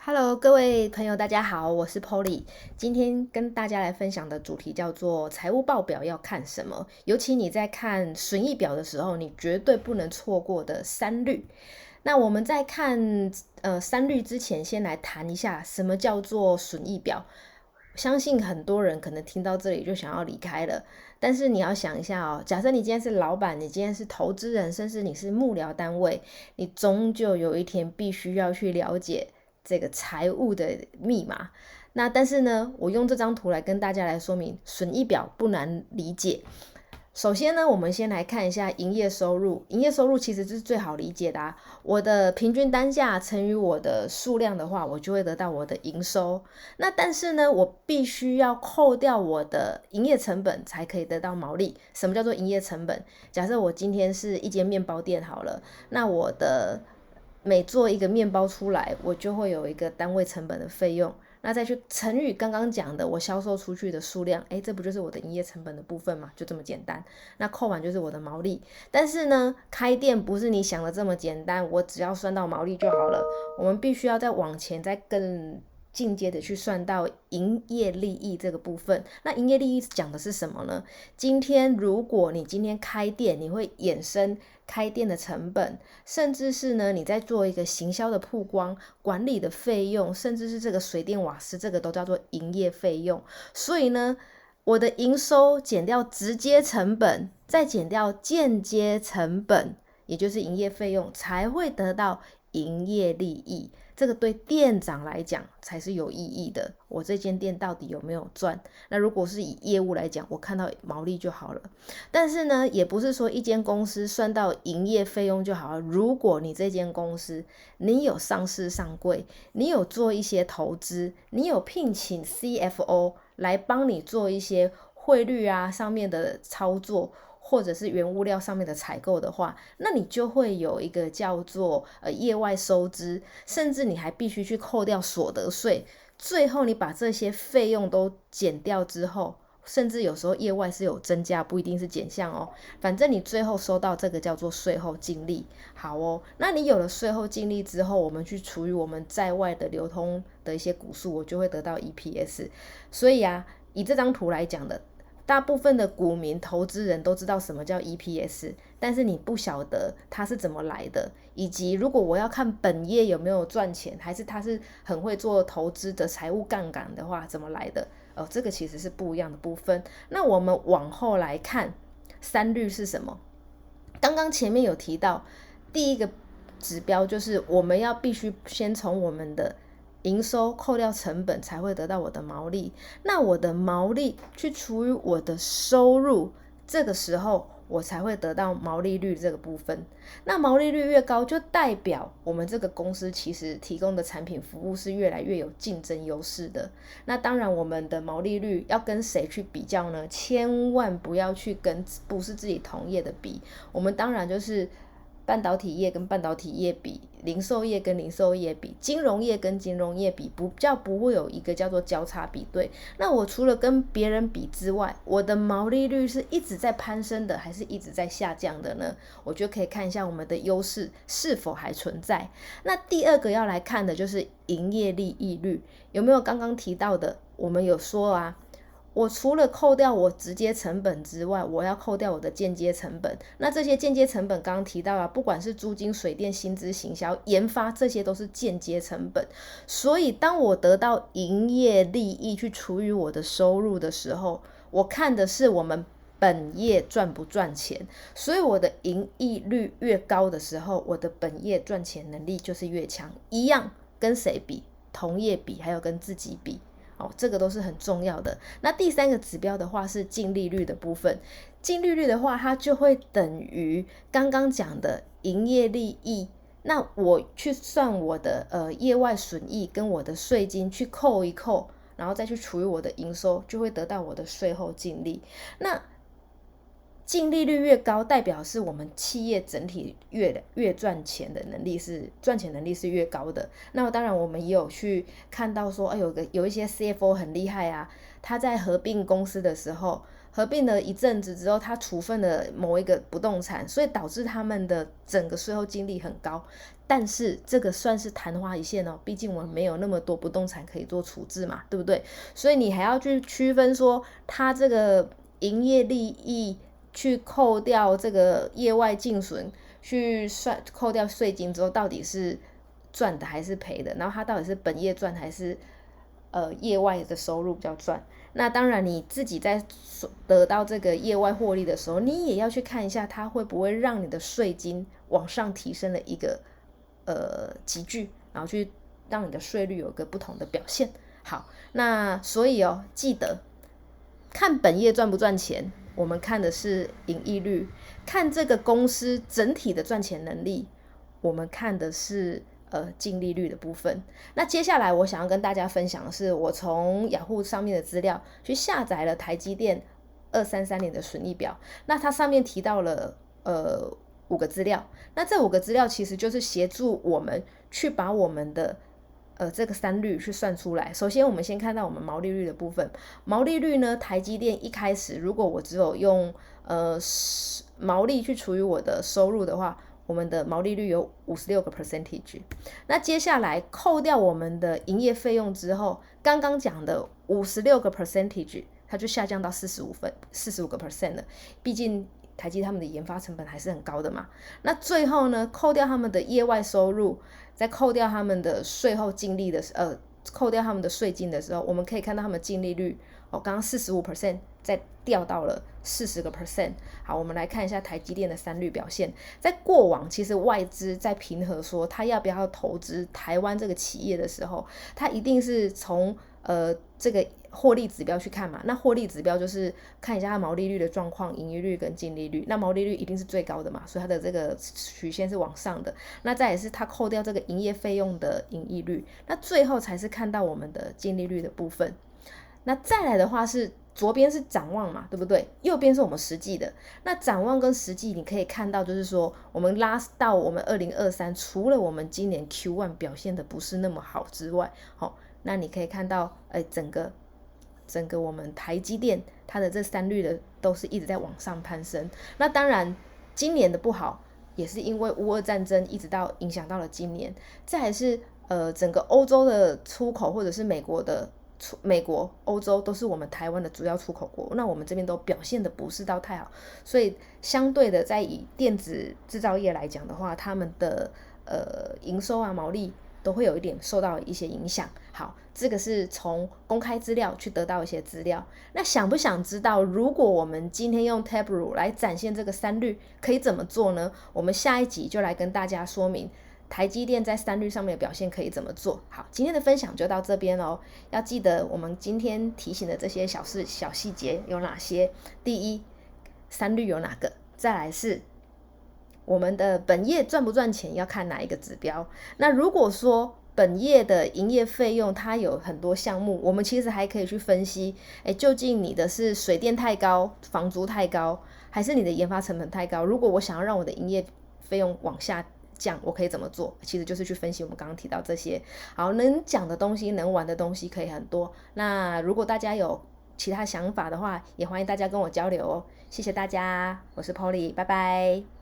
Hello，各位朋友，大家好，我是 Polly。今天跟大家来分享的主题叫做财务报表要看什么？尤其你在看损益表的时候，你绝对不能错过的三律。那我们在看三律之前，先来谈一下什么叫做损益表。相信很多人可能听到这里就想要离开了，但是你要想一下哦，假设你今天是老板，你今天是投资人，甚至你是幕僚单位，你终究有一天必须要去了解这个财务的密码。那但是呢，我用这张图来跟大家来说明，损益表不难理解。首先呢，我们先来看一下营业收入。营业收入其实是最好理解的啊。我的平均单价乘以我的数量的话，我就会得到我的营收。那但是呢，我必须要扣掉我的营业成本，才可以得到毛利。什么叫做营业成本？假设我今天是一间面包店好了，那我的每做一个面包出来，我就会有一个单位成本的费用。那再去乘以刚刚讲的我销售出去的数量，这不就是我的营业成本的部分嘛？就这么简单。那扣完就是我的毛利。但是呢，开店不是你想的这么简单，我只要算到毛利就好了。我们必须要再往前，再更进阶的去算到营业利益这个部分。那营业利益讲的是什么呢？今天如果你今天开店，你会衍生开店的成本，甚至是呢你在做一个行销的曝光、管理的费用，甚至是这个水电瓦斯，这个都叫做营业费用。所以呢，我的营收减掉直接成本，再减掉间接成本，也就是营业费用，才会得到营业利益。这个对店长来讲才是有意义的，我这间店到底有没有赚？那如果是以业务来讲，我看到毛利就好了。但是呢，也不是说一间公司算到营业费用就好了。如果你这间公司你有上市上柜，你有做一些投资，你有聘请 CFO 来帮你做一些汇率啊上面的操作，或者是原物料上面的采购的话，那你就会有一个叫做业外收支，甚至你还必须去扣掉所得税。最后你把这些费用都减掉之后，甚至有时候业外是有增加，不一定是减项哦。反正你最后收到这个叫做税后净利。好哦，那你有了税后净利之后，我们去除以我们在外的流通的一些股数，我就会得到 EPS。所以啊，以这张图来讲的，大部分的股民、投资人都知道什么叫 EPS， 但是你不晓得它是怎么来的，以及如果我要看本业有没有赚钱，还是它是很会做投资的财务杠杆的话，怎么来的？这个其实是不一样的部分。那我们往后来看，三律是什么？刚刚前面有提到，第一个指标就是我们要必须先从我们的营收扣掉成本，才会得到我的毛利。那我的毛利去除以我的收入，这个时候我才会得到毛利率这个部分。那毛利率越高，就代表我们这个公司其实提供的产品服务是越来越有竞争优势的。那当然我们的毛利率要跟谁去比较呢？千万不要去跟不是自己同业的比。我们当然就是半导体业跟半导体业比，零售业跟零售业比，金融业跟金融业比，不会有一个叫做交叉比对。那我除了跟别人比之外，我的毛利率是一直在攀升的，还是一直在下降的呢？我就可以看一下我们的优势是否还存在。那第二个要来看的就是营业利益率，有没有刚刚提到的？我们有说啊，我除了扣掉我直接成本之外，我要扣掉我的间接成本。那这些间接成本刚刚提到啊，不管是租金、水电、薪资、行销、研发，这些都是间接成本。所以当我得到营业利益去除以我的收入的时候，我看的是我们本业赚不赚钱。所以我的盈利率越高的时候，我的本业赚钱能力就是越强。一样跟谁比？同业比，还有跟自己比。这个都是很重要的。那第三个指标的话是净利率的部分。净利率的话，它就会等于刚刚讲的营业利益。那我去算我的业外损益跟我的税金去扣一扣，然后再去除以我的营收，就会得到我的税后净利。那净利率越高，代表是我们企业整体越赚钱的能力是越高的。那当然我们也有去看到说，有一些 CFO 很厉害啊，他在合并公司的时候，合并了一阵子之后，他处分了某一个不动产，所以导致他们的整个税后净利很高。但是这个算是昙花一现哦，毕竟我们没有那么多不动产可以做处置嘛，对不对？所以你还要去区分说，他这个营业利益去扣掉这个业外净损，去扣掉税金之后，到底是赚的还是赔的？然后他到底是本业赚还是业外的收入比较赚？那当然你自己在得到这个业外获利的时候，你也要去看一下它会不会让你的税金往上提升了一个集聚，然后去让你的税率有个不同的表现。好，那所以记得看本业赚不赚钱，我们看的是盈利率；看这个公司整体的赚钱能力，我们看的是净利率的部分。那接下来我想要跟大家分享的是，我从雅虎上面的资料去下载了台积电233年的损益表。那它上面提到了5个资料，那这5个资料其实就是协助我们去把我们的这个3率去算出来。首先我们先看到我们毛利率的部分，毛利率呢，台积电一开始如果我只有用毛利去除以我的收入的话，我们的毛利率有56%。那接下来扣掉我们的营业费用之后，刚刚讲的56%它就下降到45% 了，毕竟台积他们的研发成本还是很高的嘛。那最后呢，扣掉他们的业外收入，再扣掉他们的税后净利的扣掉他们的税金的时候，我们可以看到他们净利率刚刚45%再掉到了40%。好，我们来看一下台积电的3率表现。在过往，其实外资在评核说他要不要投资台湾这个企业的时候，他一定是从这个获利指标去看嘛。那获利指标就是看一下它毛利率的状况、盈余率跟净利率。那毛利率一定是最高的嘛，所以它的这个曲线是往上的。那再也是它扣掉这个营业费用的盈利率，那最后才是看到我们的净利率的部分。那再来的话是左边是展望嘛，对不对？右边是我们实际的。那展望跟实际你可以看到，就是说我们拉到我们2023，除了我们今年 Q1 表现的不是那么好之外，那你可以看到整个我们台积电它的这3率的都是一直在往上攀升。那当然今年的不好也是因为乌俄战争一直到影响到了今年。再来是整个欧洲的出口或者是美国、欧洲都是我们台湾的主要出口国，那我们这边都表现的不是到太好，所以相对的在以电子制造业来讲的话，他们的营收啊、毛利都会有一点受到一些影响。好，这个是从公开资料去得到一些资料。那想不想知道，如果我们今天用 Tableau 来展现这个3率可以怎么做呢？我们下一集就来跟大家说明台积电在3率上面的表现可以怎么做。好，今天的分享就到这边咯。要记得我们今天提醒的这些小细节有哪些？第一，3率有哪个？再来是我们的本业赚不赚钱要看哪一个指标。那如果说本业的营业费用它有很多项目，我们其实还可以去分析究竟你的是水电太高、房租太高，还是你的研发成本太高。如果我想要让我的营业费用往下降，我可以怎么做？其实就是去分析我们刚刚提到这些。好，能讲的东西、能玩的东西可以很多。那如果大家有其他想法的话，也欢迎大家跟我交流哦。谢谢大家，我是 Polly， 拜拜。